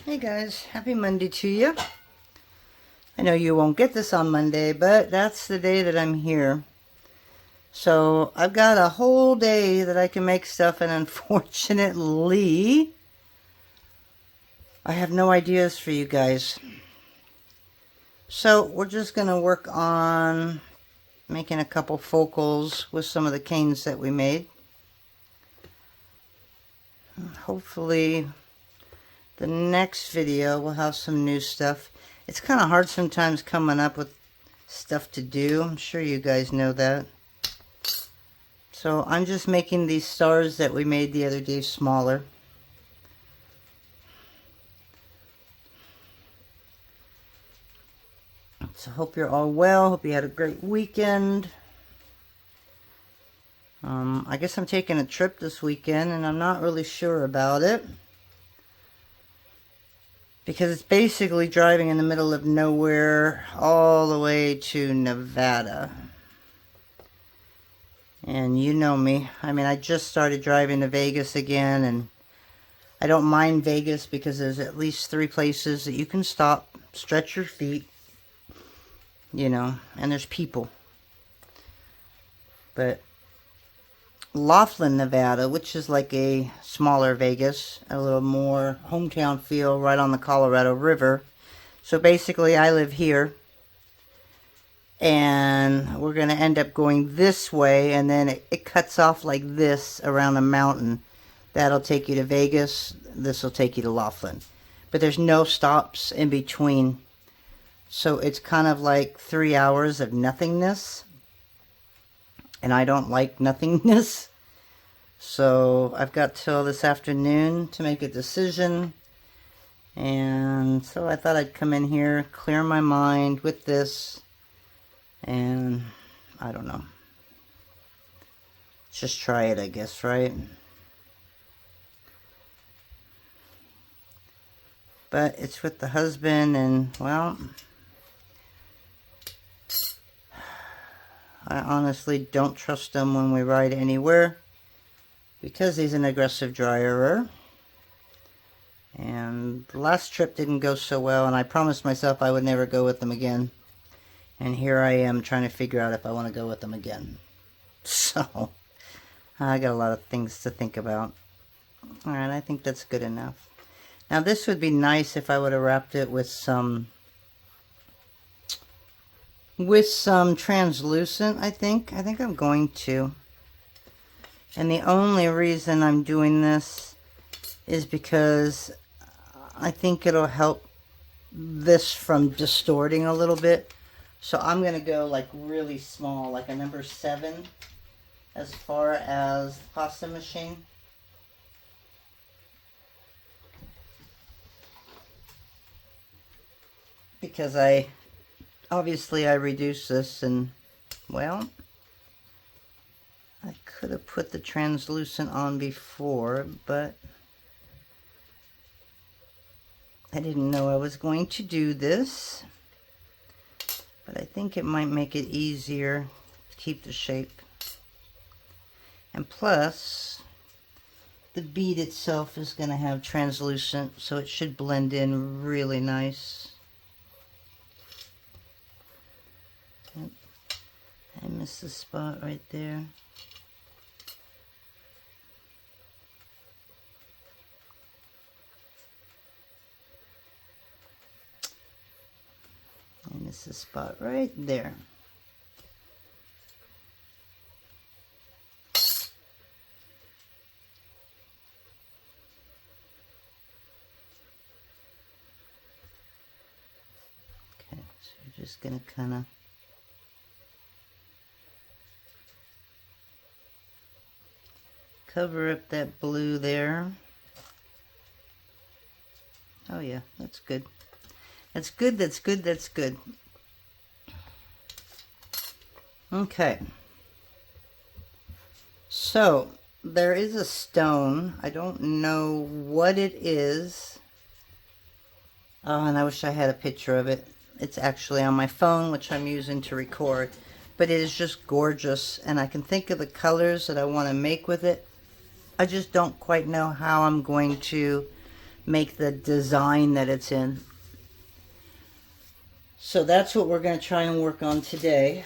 Hey guys, happy Monday to you. I know you won't get this on Monday, but that's the day that I'm here. So I've got a whole day that I can make stuff, and unfortunately, I have no ideas for you guys. So we're just going to work on making a couple focals with some of the canes that we made. Hopefully the next video will have some new stuff. It's kind of hard sometimes coming up with stuff to do. I'm sure you guys know that. So I'm just making these stars that we made the other day smaller. So hope you're all well. Hope you had a great weekend. I guess I'm taking a trip this weekend, and I'm not really sure about it, because it's basically driving in the middle of nowhere all the way to Nevada. And you know me. I mean, I just started driving to Vegas again, and I don't mind Vegas because there's at least 3 places that you can stop, stretch your feet, you know, and there's people. But Laughlin, Nevada, which is like a smaller Vegas, a little more hometown feel, right on the Colorado River. So basically I live here, and we're going to end up going this way, and then it cuts off like this around a mountain. That'll take you to Vegas. This will take you to Laughlin. But there's no stops in between. So it's kind of like 3 hours of nothingness. And I don't like nothingness. So I've got till this afternoon to make a decision. And so I thought I'd come in here, clear my mind with this. And I don't know. Just try it, I guess, right? But it's with the husband, and well, I honestly don't trust him when we ride anywhere, because he's an aggressive driver. And the last trip didn't go so well, and I promised myself I would never go with him again. And here I am trying to figure out if I want to go with him again. So I got a lot of things to think about. Alright, I think that's good enough. Now this would be nice if I would have wrapped it with some translucent, I think. I think I'm going to. And the only reason I'm doing this is because I think it'll help this from distorting a little bit. So I'm going to go like really small, like a number 7 as far as pasta machine. Because obviously I reduced this, and well, I could have put the translucent on before, but I didn't know I was going to do this. But I think it might make it easier to keep the shape. And plus, the bead itself is going to have translucent, so it should blend in really nice. I missed the spot right there. And it's the spot right there. Okay, so you're just going to kind of cover up that blue there. Oh yeah, that's good. That's good, that's good, that's good. Okay. So, there is a stone. I don't know what it is. Oh, and I wish I had a picture of it. It's actually on my phone, which I'm using to record. But it is just gorgeous, and I can think of the colors that I want to make with it. I just don't quite know how I'm going to make the design that it's in. So that's what we're going to try and work on today.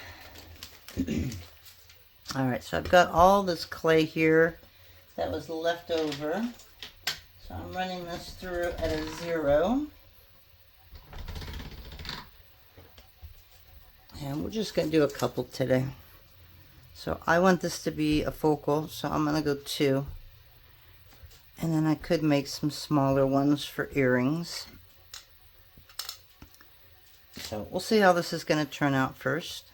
Alright, so I've got all this clay here that was left over. So I'm running this through at a 0. And we're just going to do a couple today. So I want this to be a focal, so I'm going to go 2. And then I could make some smaller ones for earrings. So we'll see how this is going to turn out first.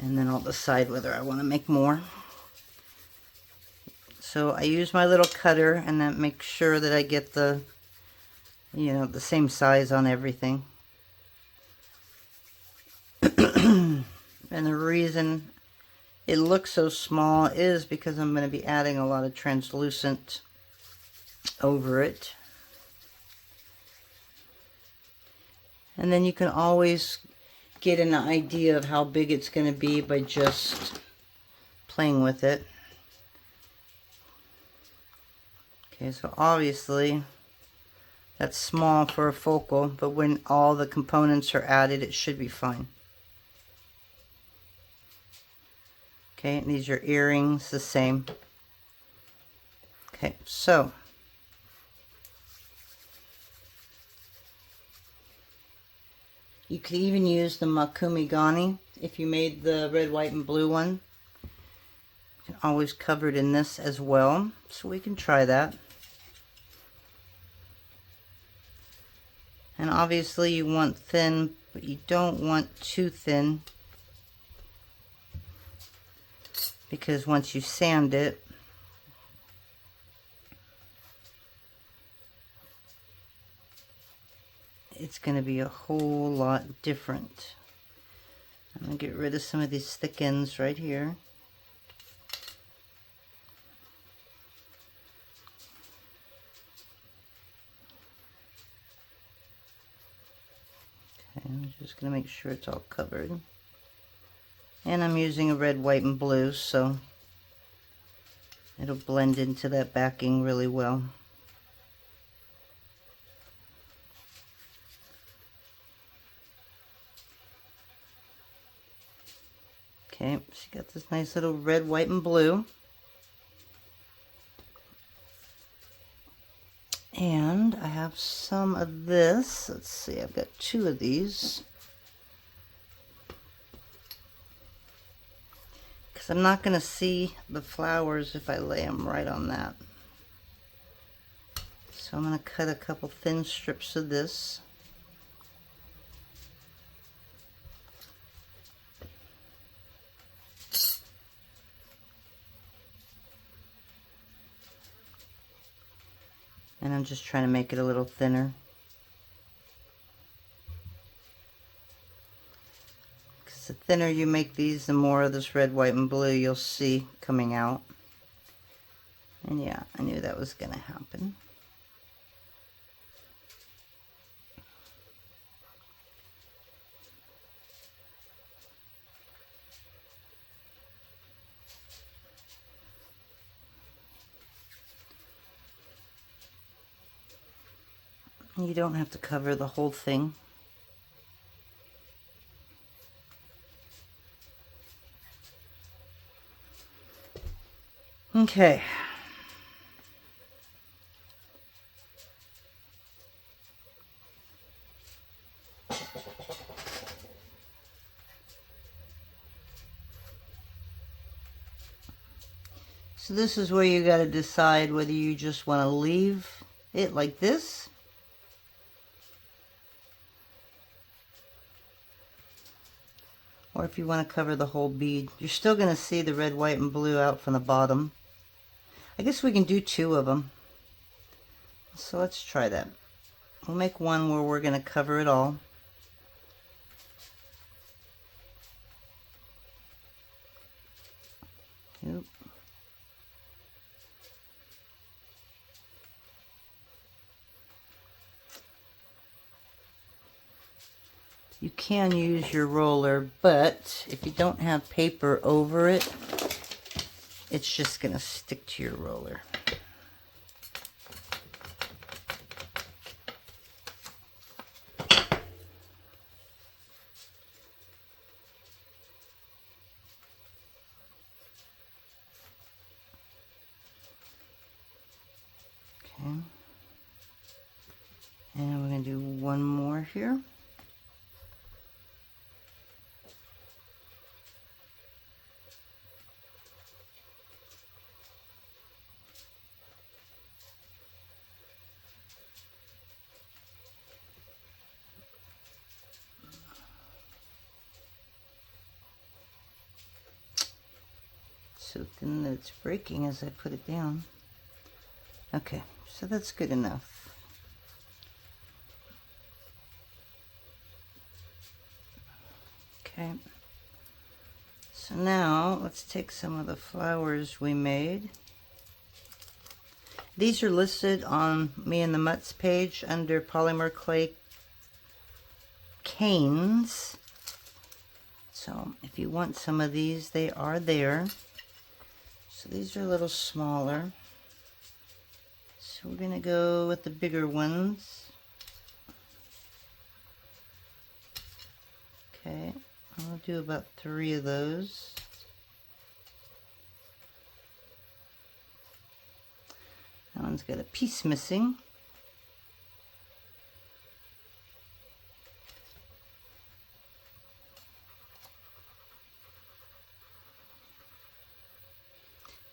And then I'll decide whether I want to make more. So I use my little cutter and then make sure that I get the, you know, the same size on everything. And the reason it looks so small is because I'm going to be adding a lot of translucent over it. And then you can always get an idea of how big it's going to be by just playing with it. Okay, so obviously that's small for a focal, but when all the components are added, it should be fine. Okay, and these are earrings, the same. Okay, so you could even use the Makumi Gani if you made the red, white, and blue one. You can always cover it in this as well, so we can try that. And obviously you want thin, but you don't want too thin, because once you sand it, it's going to be a whole lot different. I'm going to get rid of some of these thick ends right here. Okay, I'm just going to make sure it's all covered. And I'm using a red, white, and blue, so it'll blend into that backing really well. Okay, so you got this nice little red, white, and blue. And I have some of this. Let's see, I've got 2 of these. Because I'm not going to see the flowers if I lay them right on that. So I'm going to cut a couple thin strips of this. And I'm just trying to make it a little thinner. Because the thinner you make these, the more of this red, white, and blue you'll see coming out. And yeah, I knew that was going to happen. You don't have to cover the whole thing. Okay. So this is where you got to decide whether you just want to leave it like this, or if you want to cover the whole bead. You're still going to see the red, white, and blue out from the bottom. I guess we can do 2 of them. So let's try that. We'll make one where we're going to cover it all. Oop. You can use your roller, but if you don't have paper over it, it's just going to stick to your roller. here. So thin that it's breaking as I put it down. Okay, so that's good enough. Okay, so now let's take some of the flowers we made. These are listed on Me and the Mutts page under Polymer Clay canes. So if you want some of these, they are there. So these are a little smaller. So we're gonna go with the bigger ones. Okay, I'll do about 3 of those. That one's got a piece missing.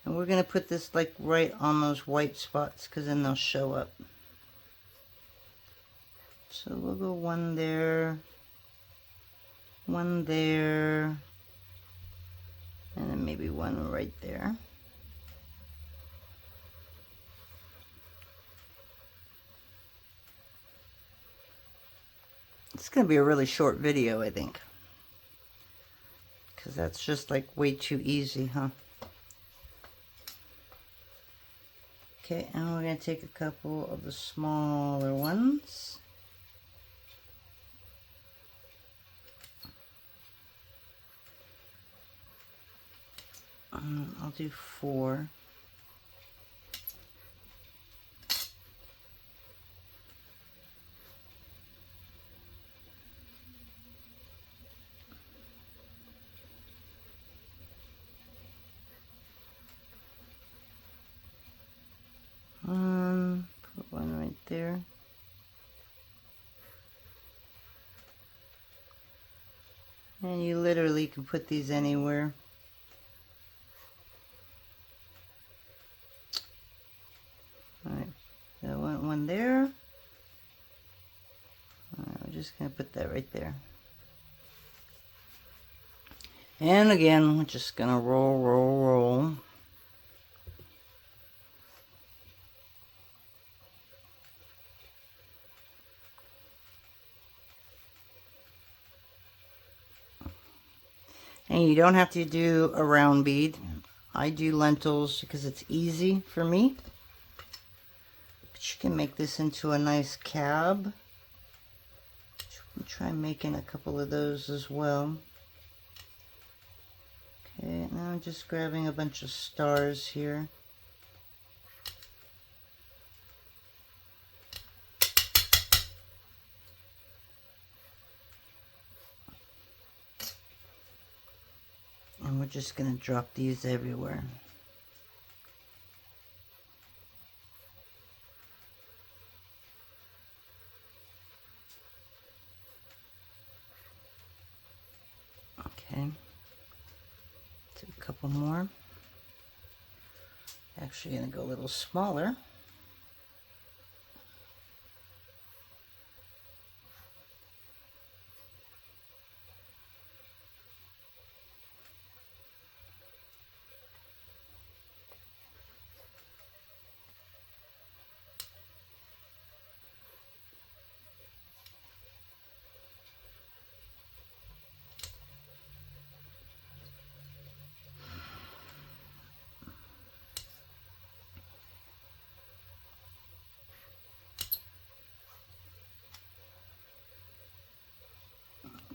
And we're going to put this like right on those white spots because then they'll show up. So we'll go 1 there, 1 there, and then maybe 1 right there. It's going to be a really short video, I think. Because that's just like way too easy, huh? Okay, and we're going to take a couple of the smaller ones. I'll do 4. Put 1 right there. And you literally can put these anywhere. Alright, so I want 1 there. We're just going to put that right there. And again, we're just going to roll, roll, roll. And you don't have to do a round bead. I do lentils because it's easy for me. But you can make this into a nice cab. We'll try making a couple of those as well. Okay, now I'm just grabbing a bunch of stars here. And we're just going to drop these everywhere. Okay. Do a couple more. Actually going to go a little smaller.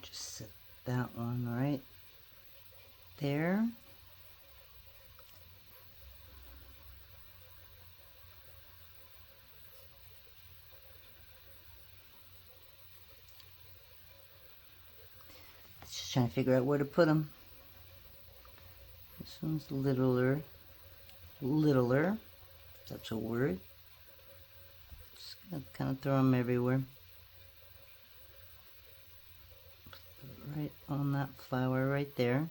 Just set that one right there. Just trying to figure out where to put them. This one's littler. Littler. If that's a word. Just gonna kind of throw them everywhere. right on that flower right there.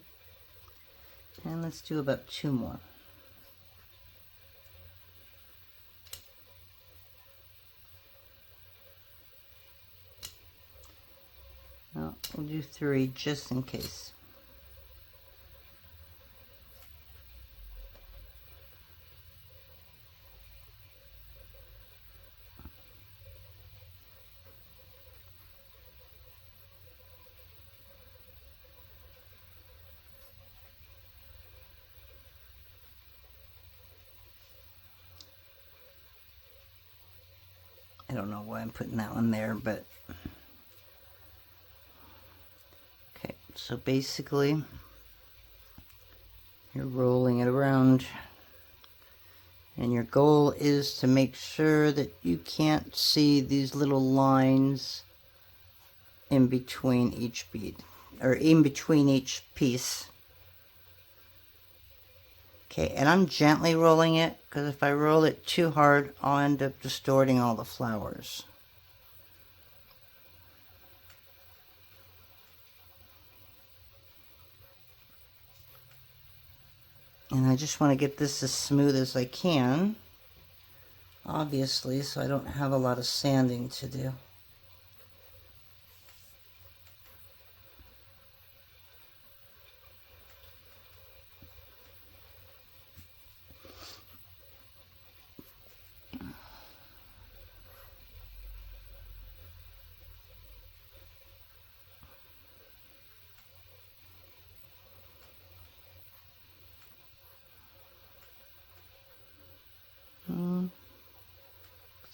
And let's do about 2 more. No, we'll do 3 just in case. I don't know why I'm putting that one there, but okay, so basically you're rolling it around, and your goal is to make sure that you can't see these little lines in between each bead, or in between each piece. Okay, and I'm gently rolling it, because if I roll it too hard, I'll end up distorting all the flowers. And I just want to get this as smooth as I can, obviously, so I don't have a lot of sanding to do.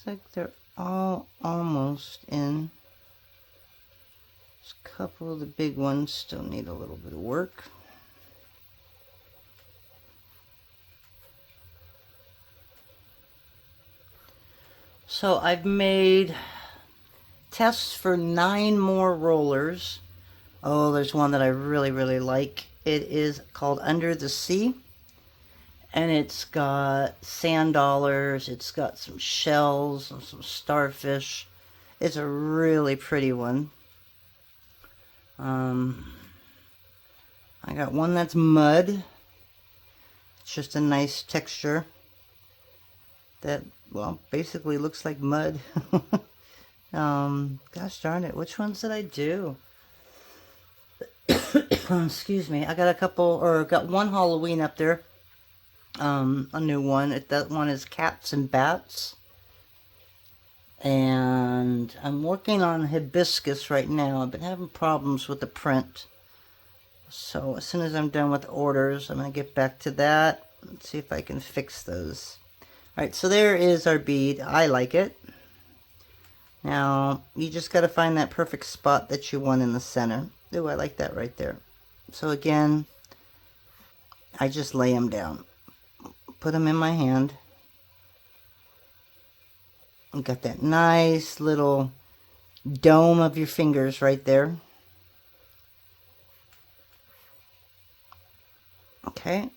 Looks like they're all almost in. Just a couple of the big ones still need a little bit of work. So I've made tests for 9 more rollers. Oh, there's one that I really like. It is called Under the Sea. And it's got sand dollars, it's got some shells and some starfish. It's a really pretty one. I got one that's mud. It's just a nice texture that, well, basically looks like mud. Gosh darn it, which ones did I do? Excuse me, I got a couple, or got one Halloween up there. A new one. That one is Cats and Bats. And I'm working on hibiscus right now. I've been having problems with the print. So as soon as I'm done with orders, I'm going to get back to that. Let's see if I can fix those. Alright, so there is our bead. I like it. Now, you just got to find that perfect spot that you want in the center. Ooh, I like that right there. So again, I just lay them down. Put them in my hand. You got that nice little dome of your fingers right there. Okay.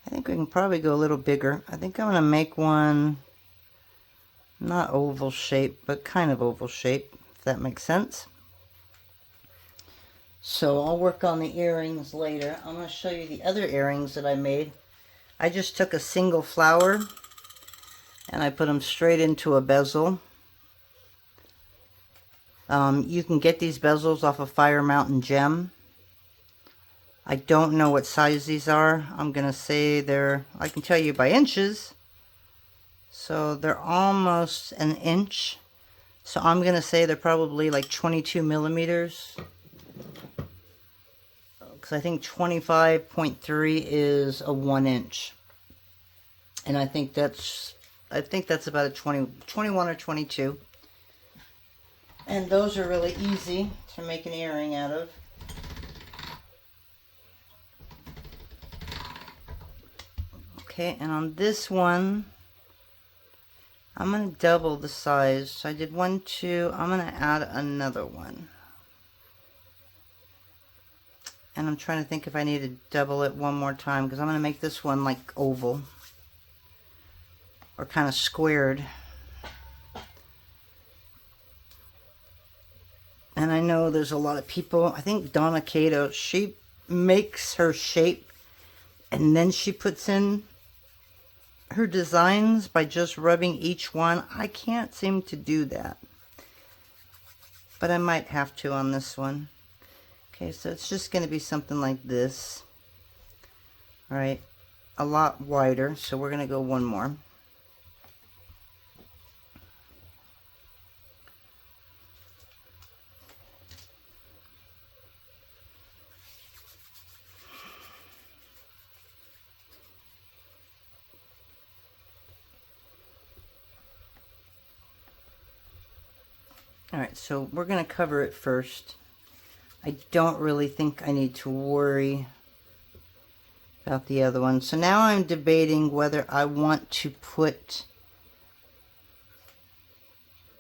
I think we can probably go a little bigger. I think I'm going to make one not oval shape, but kind of oval shape, if that makes sense. So I'll work on the earrings later. I'm going to show you the other earrings that I made. I just took a single flower and I put them straight into a bezel. You can get these bezels off of Fire Mountain Gem. I don't know what size these are. I'm going to say I can tell you by inches. So they're almost an inch. So I'm going to say they're probably like 22 millimeters. Because I think 25.3 is a 1 inch. And I think that's about a 21 or 22. And those are really easy to make an earring out of. Okay, and on this one, I'm going to double the size. So I did 1, 2, I'm going to add another one. And I'm trying to think if I need to double it one more time, because I'm going to make this one like oval. Or kind of squared. And I know there's a lot of people, I think Donna Cato, she makes her shape and then she puts in her designs by just rubbing each one. I can't seem to do that, but I might have to on this one. Okay, so it's just going to be something like this. All right, a lot wider, so we're going to go one more. Alright, so we're going to cover it first. I don't really think I need to worry about the other one. So now I'm debating whether I want to put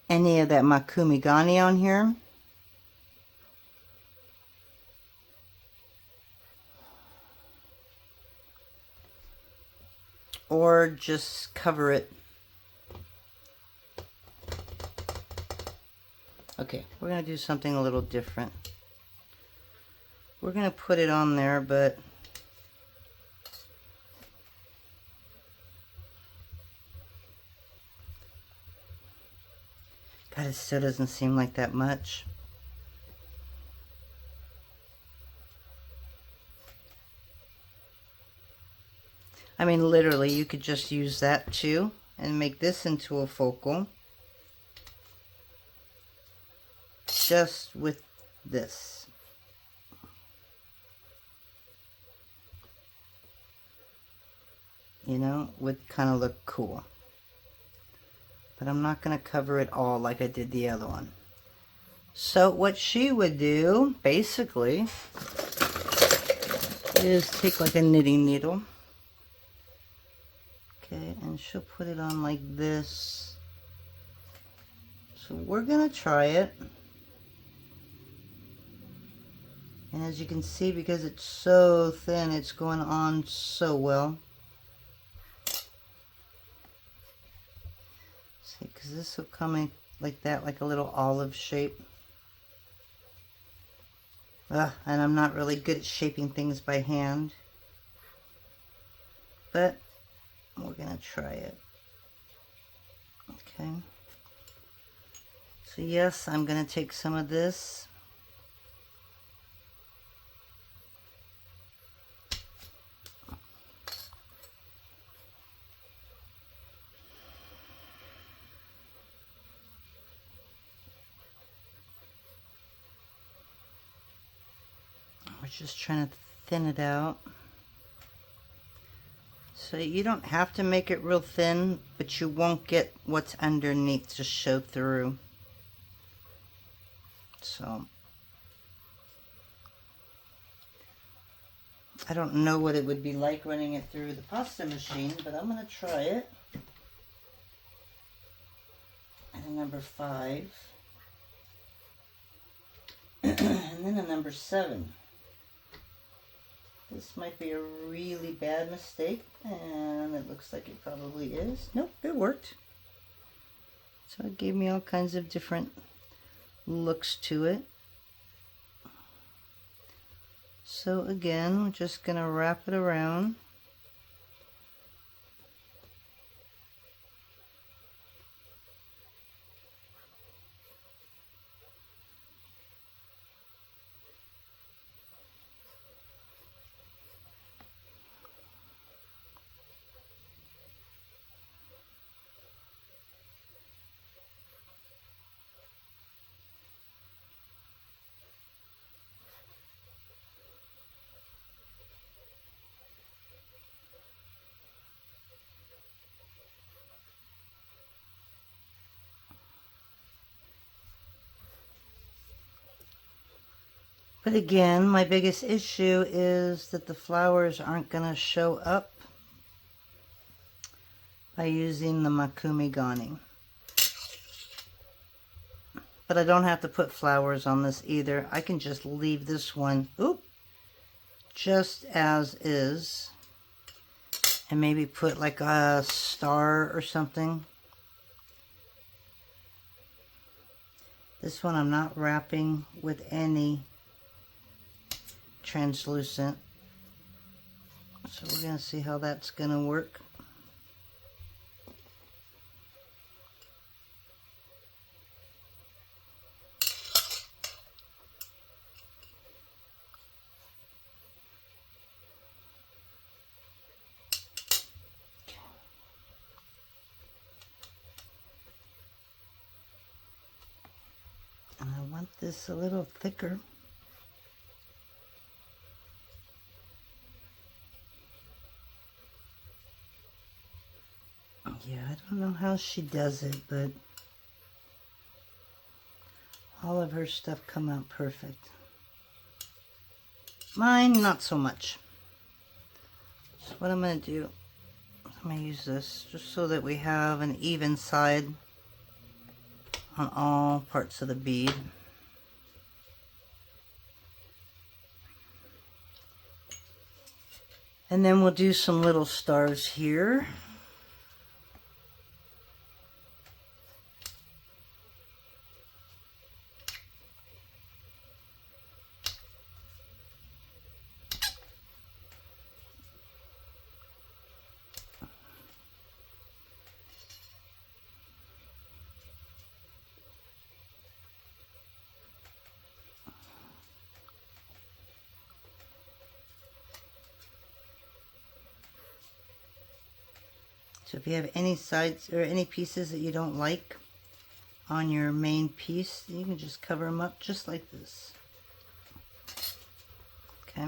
any of that Makumigani on here. Or just cover it. Okay, we're going to do something a little different. We're going to put it on there, but God, it still doesn't seem like that much. I mean, literally, you could just use that too and make this into a focal. Just with this. You know, would kind of look cool. But I'm not going to cover it all like I did the other one. So what she would do, basically, is take like a knitting needle. Okay, and she'll put it on like this. So we're going to try it. And as you can see, because it's so thin, it's going on so well. See, because this will come in like that, like a little olive shape. And I'm not really good at shaping things by hand. But we're going to try it. Okay. So yes, I'm going to take some of this. We're just trying to thin it out. So you don't have to make it real thin, but you won't get what's underneath to show through. So I don't know what it would be like running it through the pasta machine, but I'm going to try it. And a number 5. And then a number 7. This might be a really bad mistake, and it looks like it probably is. Nope, it worked. So it gave me all kinds of different looks to it. So again, we're just going to wrap it around. But again, my biggest issue is that the flowers aren't going to show up by using the Makumigani. But I don't have to put flowers on this either. I can just leave this one, just as is. And maybe put like a star or something. This one I'm not wrapping with any translucent. So we're going to see how that's going to work. And I want this a little thicker. Yeah, I don't know how she does it, but all of her stuff come out perfect. Mine, not so much. So what I'm going to do, I'm going to use this just so that we have an even side on all parts of the bead. And then we'll do some little stars here. So if you have any sides or any pieces that you don't like on your main piece, you can just cover them up just like this. Okay.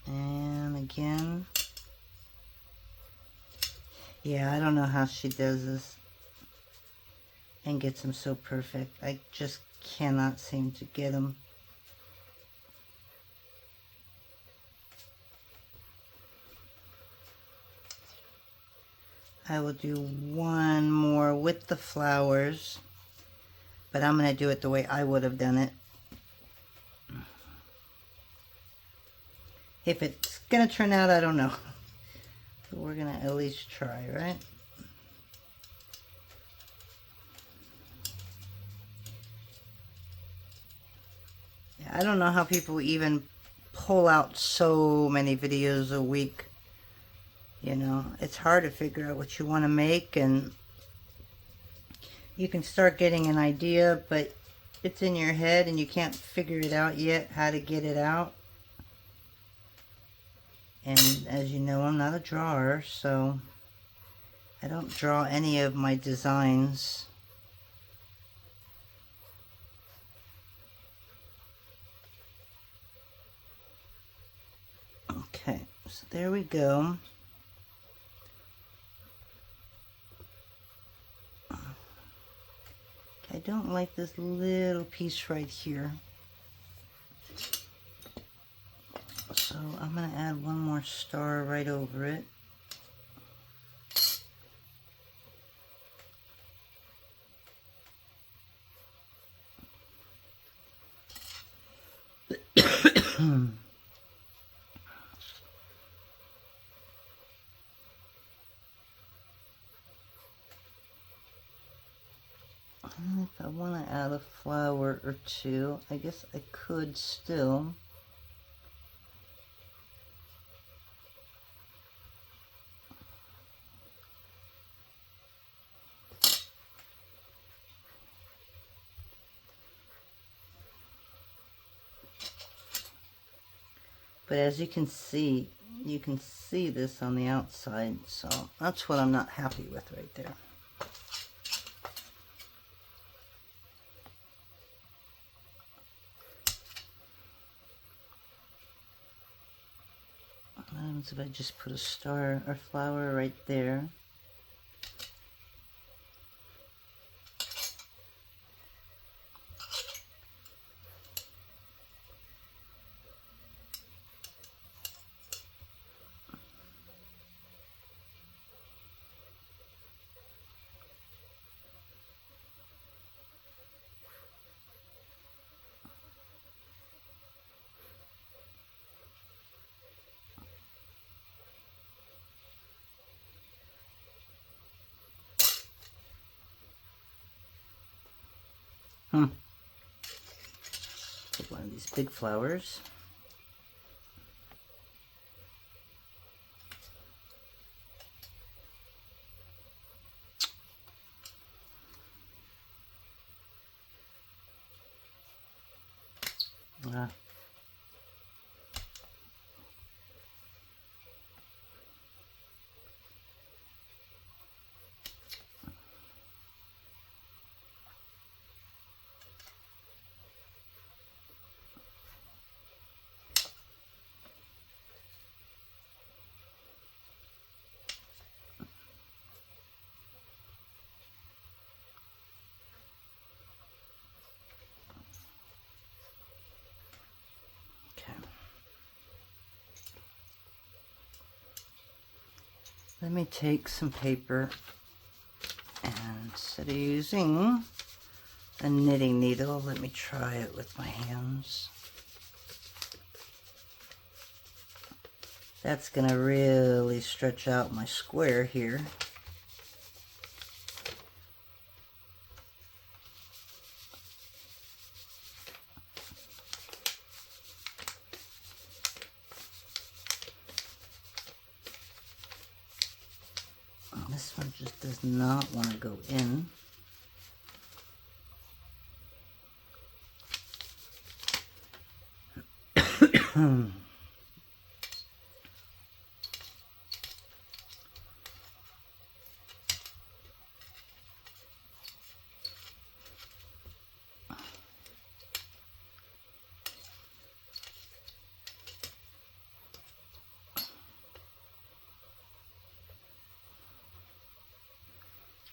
And again. Yeah, I don't know how she does this and gets them so perfect. I just cannot seem to get them. I will do one more with the flowers, but I'm going to do it the way I would have done it. If it's going to turn out, I don't know. But we're going to at least try, right? Yeah, I don't know how people even pull out so many videos a week. You know, it's hard to figure out what you want to make, and you can start getting an idea, but it's in your head and you can't figure it out yet, how to get it out. And as you know, I'm not a drawer, so I don't draw any of my designs. Okay, so there we go. I don't like this little piece right here. So I'm going to add one more star right over it. And if I want to add a flower or two, I guess I could still. But as you can see this on the outside, so that's what I'm not happy with right there. What happens if I just put a star or flower right there? Take one of these big flowers. Let me take some paper, and instead of using a knitting needle, let me try it with my hands. That's going to really stretch out my square here. This one just does not want to go in.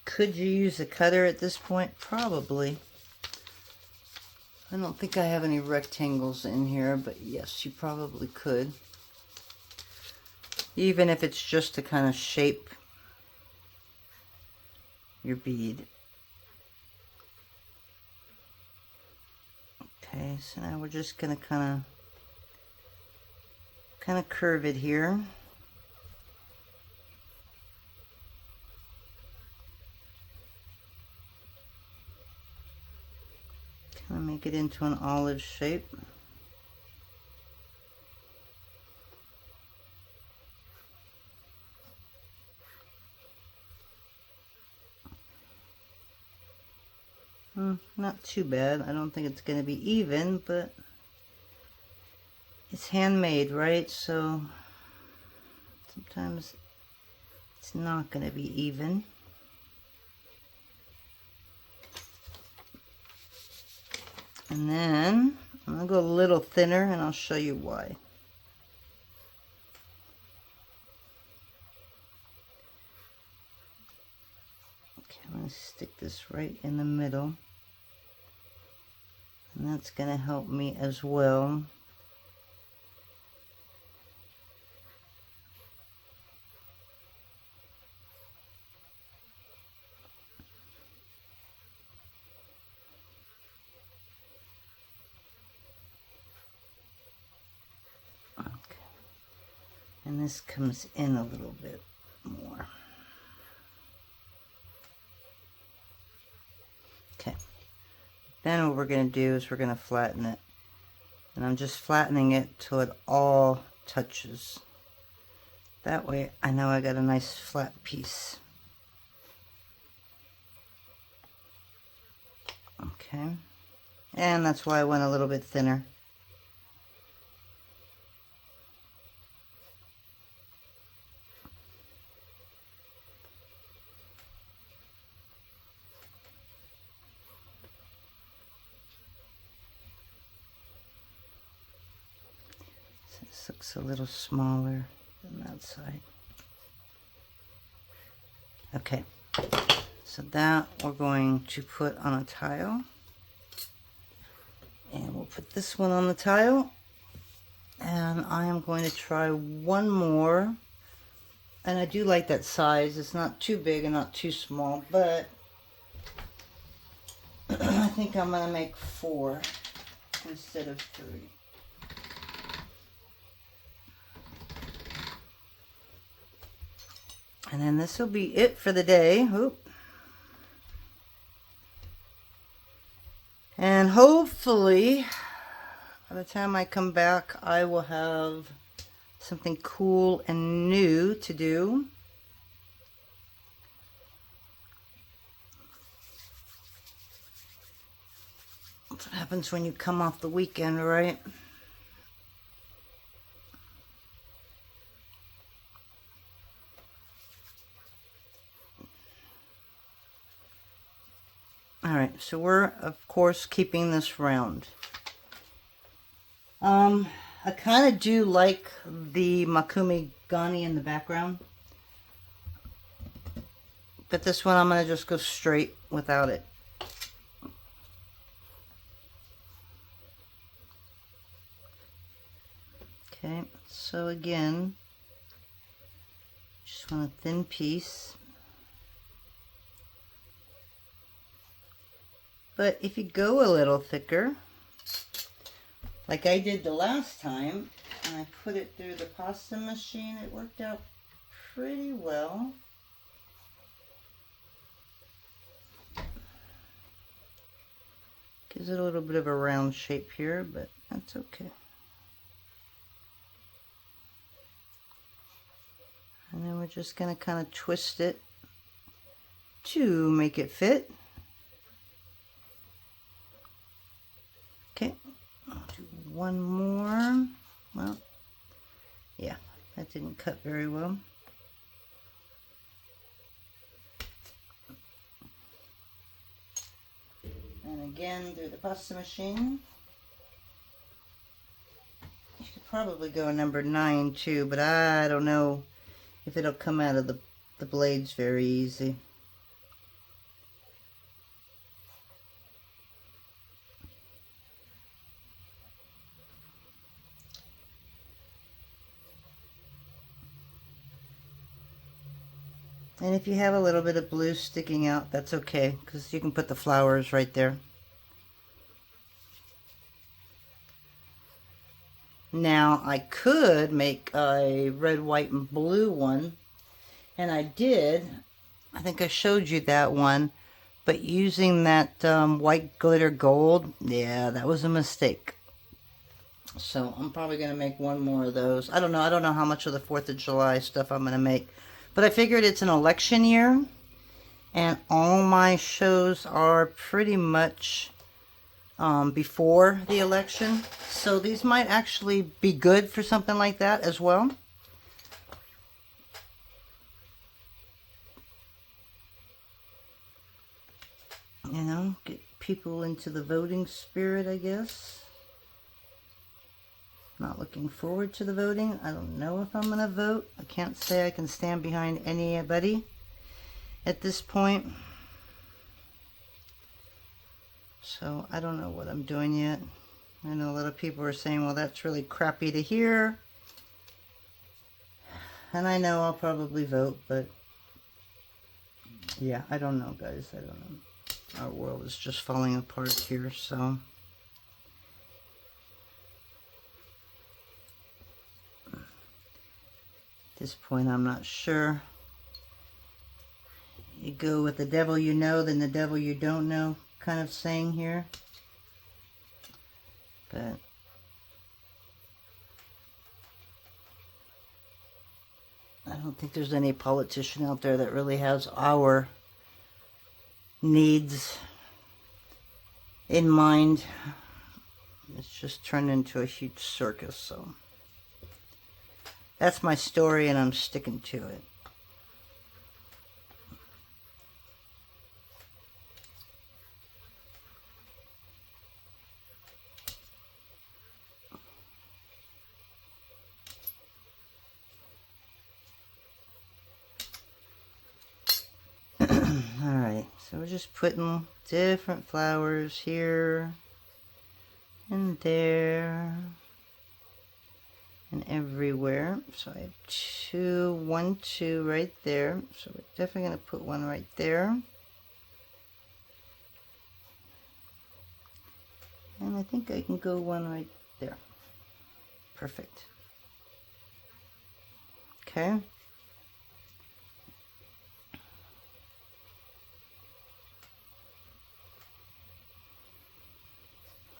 Could you use a cutter at this point? Probably. I don't think I have any rectangles in here, but yes, you probably could. Even if it's just to kind of shape your bead. Okay, so now we're just going to kind of curve it here. Kind of make it into an olive shape. Not too bad. I don't think it's going to be even, but it's handmade, right? So sometimes it's not going to be even. And then I'm going to go a little thinner, and I'll show you why. Okay, I'm going to stick this right in the middle. And that's going to help me as well. Okay. And this comes in a little bit more. Okay. Then what we're going to do is we're going to flatten it. And I'm just flattening it till it all touches. That way I know I got a nice flat piece. Okay. And that's why I went a little bit thinner. This looks a little smaller than that side. Okay, so that we're going to put on a tile. And we'll put this one on the tile. And I am going to try one more. And I do like that size. It's not too big and not too small, but I think I'm going to make 4 instead of 3. And then this will be it for the day. Oop. hopefully by the time I come back I will have something cool and new to do. That's what happens when you come off the weekend, right? Alright, so we're of course keeping this round. I kind of do like the Makumi Gani in the background, but this one I'm going to just go straight without it. Okay, so again, just want a thin piece. But if you go a little thicker, like I did the last time, and I put it through the pasta machine, it worked out pretty well. Gives it a little bit of a round shape here, but that's okay. And then we're just going to kind of twist it to make it fit. Okay, I'll do one more. Well, yeah, that didn't cut very well. And again, through the pasta machine. You could probably go number 9 too, but I don't know if it'll come out of the blades very easy. And if you have a little bit of blue sticking out, that's okay, because you can put the flowers right there. Now, I could make a red, white, and blue one, and I did. I think I showed you that one, but using that white glitter gold, yeah, that was a mistake. So I'm probably going to make one more of those. I don't know how much of the 4th of July stuff I'm going to make. But I figured it's an election year, and all my shows are pretty much before the election. So these might actually be good for something like that as well. You know, get people into the voting spirit, I guess. Not looking forward to the voting. I don't know if I'm going to vote. I can't say I can stand behind anybody at this point. So I don't know what I'm doing yet. I know a lot of people are saying, well, that's really crappy to hear. And I know I'll probably vote, but yeah, I don't know, guys. I don't know. Our world is just falling apart here, so. At this point, I'm not sure. You go with the devil you know, then the devil you don't know kind of saying here. But I don't think there's any politician out there that really has our needs in mind. It's just turned into a huge circus, so. That's my story, and I'm sticking to it. Alright, so we're just putting different flowers here and there and everywhere. So I have 1, 2 right there. So we're definitely going to put one right there. And I think I can go one right there. Perfect. Okay.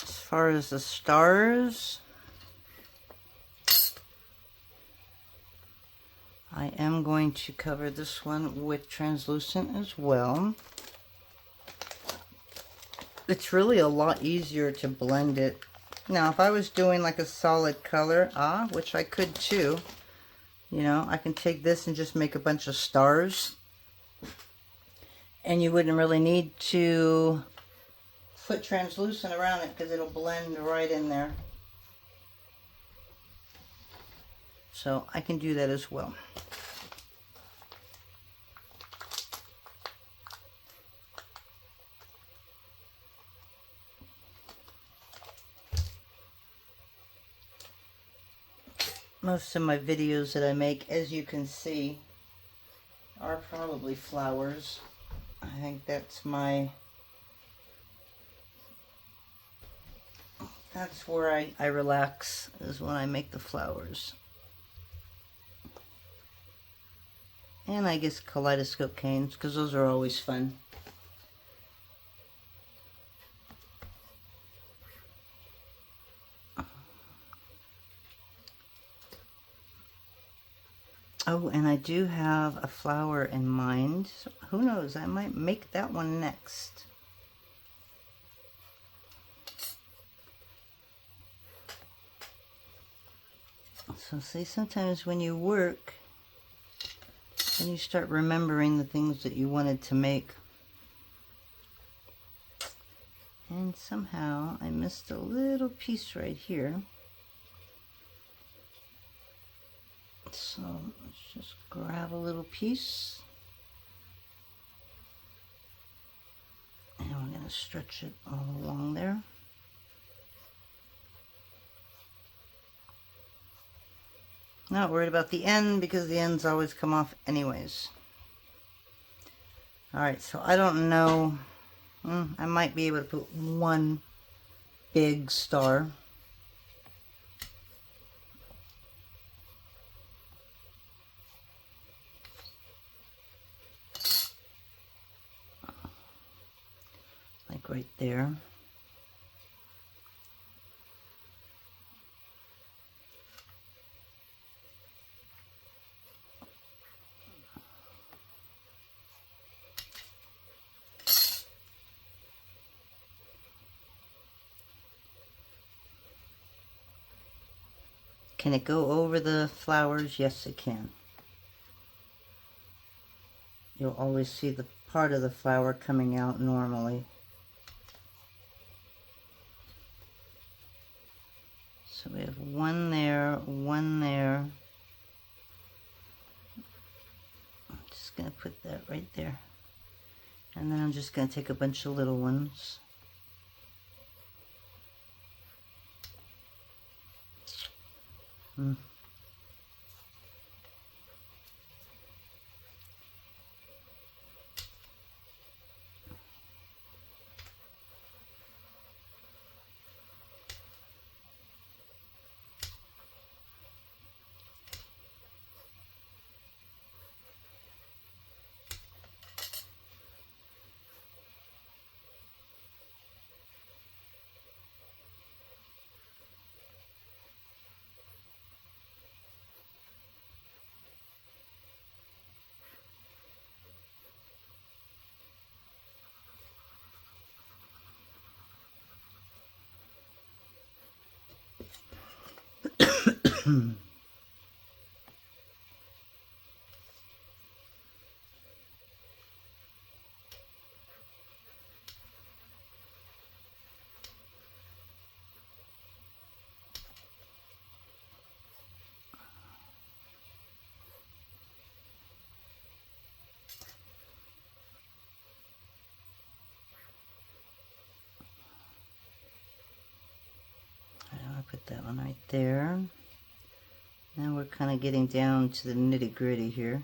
As far as the stars, I am going to cover this one with translucent as well. It's really a lot easier to blend it. Now, if I was doing like a solid color, which I could too, you know, I can take this and just make a bunch of stars. And you wouldn't really need to put translucent around it because it'll blend right in there. So I can do that as well. Most of my videos that I make, as you can see, are probably flowers. I think that's where I relax, is when I make the flowers. And I guess kaleidoscope canes, because those are always fun. Oh, and I do have a flower in mind. So who knows, I might make that one next. So see, sometimes when you work, then you start remembering the things that you wanted to make. And somehow I missed a little piece right here. So let's just grab a little piece. And we're going to stretch it all along there. Not worried about the end because the ends always come off anyways. Alright, so I don't know. I might be able to put one big star. Like right there. Can it go over the flowers? Yes, it can. You'll always see the part of the flower coming out normally. So we have one there, one there. I'm just going to put that right there. And then I'm just going to take a bunch of little ones. Put that one right there. Now we're kind of getting down to the nitty-gritty here.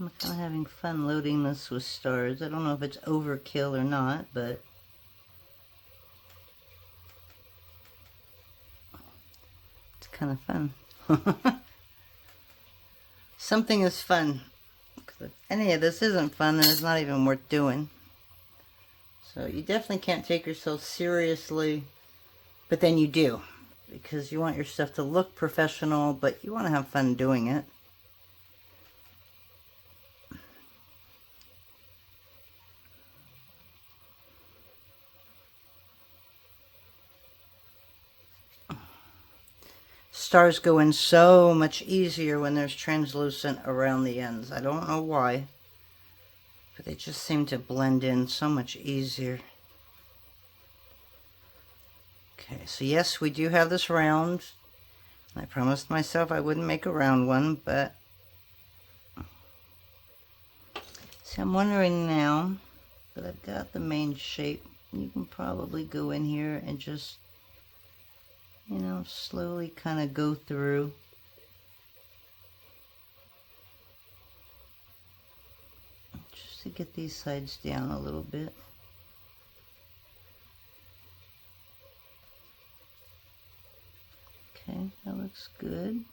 I'm kind of having fun loading this with stars. I don't know if it's overkill or not, but it's kind of fun. Something is fun. If any of this isn't fun, then it's not even worth doing. So you definitely can't take yourself seriously, but then you do, because you want your stuff to look professional, but you want to have fun doing it. Stars go in so much easier when there's translucent around the ends. I don't know why, but they just seem to blend in so much easier. Okay, so yes, we do have this round. I promised myself I wouldn't make a round one, but see, I'm wondering now that I've got the main shape, you can probably go in here and just, you know, slowly kind of go through. Just to get these sides down a little bit. Okay, that looks good.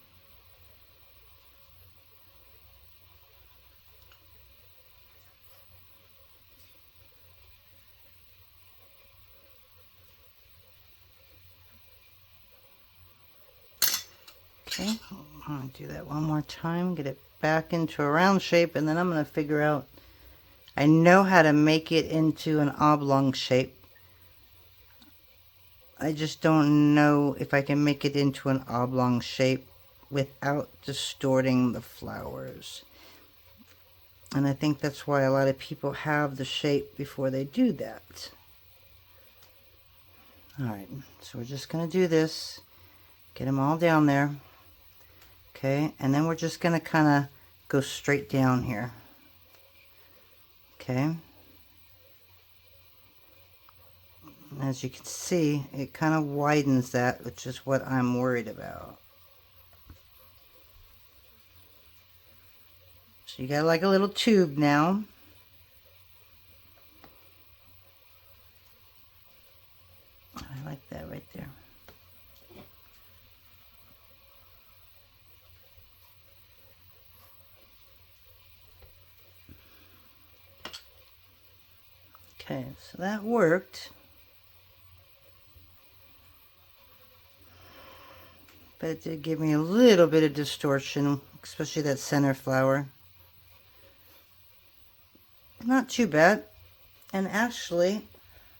Okay, I'm going to do that one more time, get it back into a round shape, and then I'm going to figure out, I know how to make it into an oblong shape. I just don't know if I can make it into an oblong shape without distorting the flowers. And I think that's why a lot of people have the shape before they do that. Alright, so we're just going to do this, get them all down there. Okay, and then we're just going to kind of go straight down here. Okay. As you can see, it kind of widens that, which is what I'm worried about. So you got like a little tube now. I like that right there. Okay, so that worked. But it did give me a little bit of distortion, especially that center flower. Not too bad. And actually,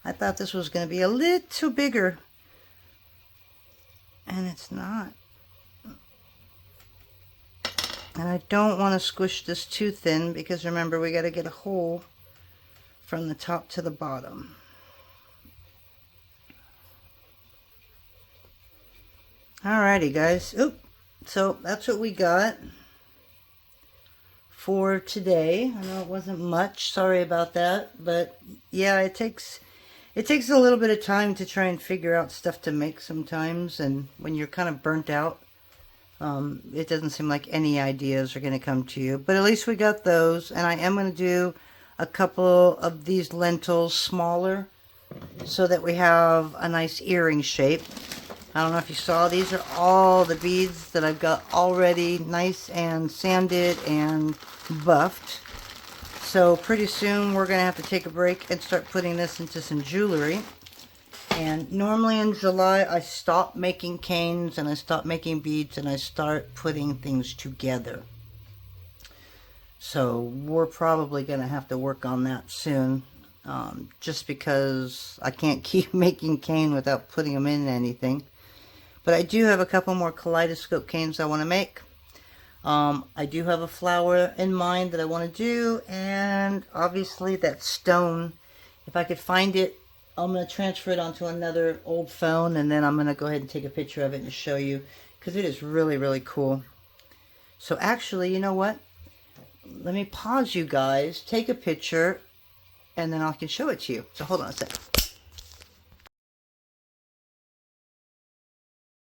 I thought this was going to be a little bigger. And it's not. And I don't want to squish this too thin, because remember, we got to get a hole from the top to the bottom. Alrighty, guys. Oop. So that's what we got for today. I know it wasn't much. Sorry about that. But yeah, it takes a little bit of time to try and figure out stuff to make sometimes. And when you're kind of burnt out, it doesn't seem like any ideas are going to come to you. But at least we got those. And I am going to do a couple of these lentils smaller so that we have a nice earring shape. I don't know if you saw, these are all the beads that I've got already nice and sanded and buffed. So pretty soon we're going to have to take a break and start putting this into some jewelry. And normally in July I stop making canes and I stop making beads and I start putting things together. So we're probably going to have to work on that soon. Just because I can't keep making cane without putting them in anything. But I do have a couple more kaleidoscope canes I want to make. I do have a flower in mind that I want to do, and obviously that stone, if I could find it, I'm going to transfer it onto another old phone, and then I'm going to go ahead and take a picture of it and show you, because it is really, really cool. So actually, you know what? Let me pause you guys, take a picture, and then I can show it to you. So hold on a sec.